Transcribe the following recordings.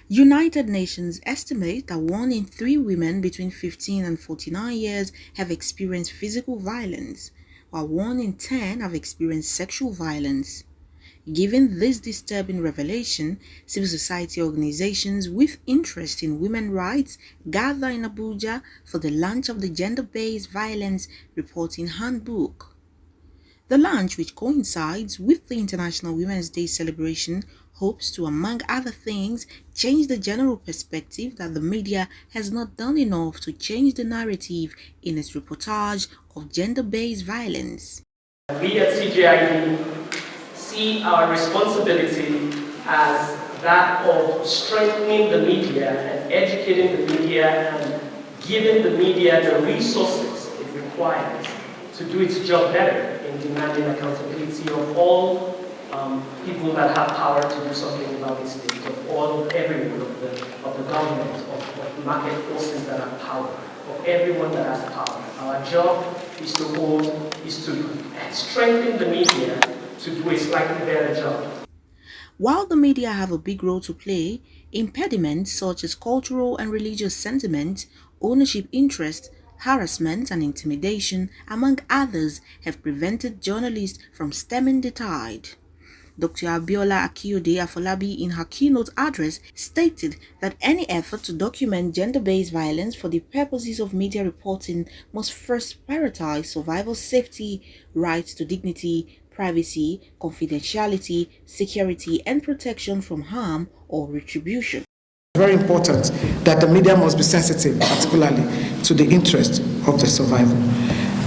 United Nations estimate that 1 in 3 women between 15 and 49 years have experienced physical violence, while 1 in 10 have experienced sexual violence. Given this disturbing revelation, civil society organizations with interest in women's rights gather in Abuja for the launch of the Gender-Based Violence Reporting Handbook. The launch, which coincides with the International Women's Day celebration, hopes to, among other things, change the general perspective that the media has not done enough to change the narrative in its reportage of gender-based violence. We at CGID see our responsibility as that of strengthening the media and educating the media and giving the media the resources it requires to do its job better in demanding accountability of all people that have power to do something about these things, of everyone, of the government, of market forces that have power, of everyone that has power. Our job is to strengthen the media to do a slightly better job. While the media have a big role to play, impediments such as cultural and religious sentiment, ownership interest, harassment and intimidation, among others, have prevented journalists from stemming the tide. Dr. Abiola Akiyode Afolabi, in her keynote address, stated that any effort to document gender-based violence for the purposes of media reporting must first prioritize survivor's safety, rights to dignity, privacy, confidentiality, security, and protection from harm or retribution. Very important that the media must be sensitive, particularly to the interest of the survivor.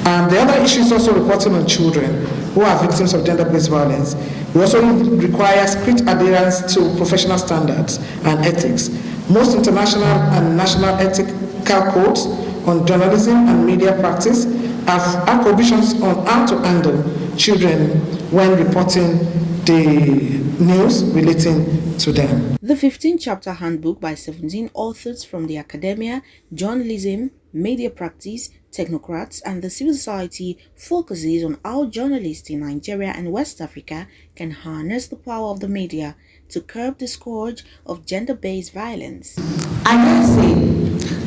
And the other issue is also reporting on children who are victims of gender-based violence. It also requires strict adherence to professional standards and ethics. Most international and national ethical codes on journalism and media practice have provisions on how to handle children when reporting the news relating to them. The 15-chapter handbook by 17 authors from the academia, journalism, media practice, technocrats, and the civil society focuses on how journalists in Nigeria and West Africa can harness the power of the media to curb the scourge of gender-based violence. I dare say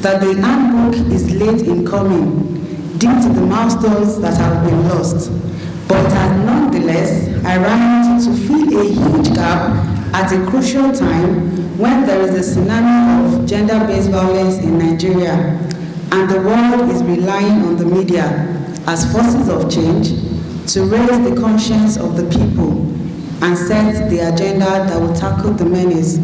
that the handbook is late in coming due to the milestones that have been lost, but it has nonetheless arrived to fill a huge gap at a crucial time when there is a tsunami of gender-based violence in Nigeria, and the world is relying on the media as forces of change to raise the conscience of the people and set the agenda that will tackle the menace.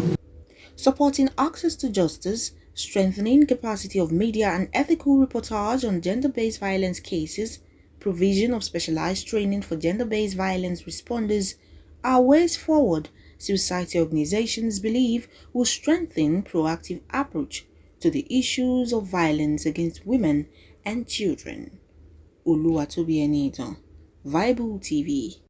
Supporting access to justice, strengthening capacity of media and ethical reportage on gender-based violence cases, provision of specialized training for gender-based violence responders are ways forward civil society organizations believe will strengthen proactive approach to the issues of violence against women and children. Oluwatobi Enitan, Viable TV.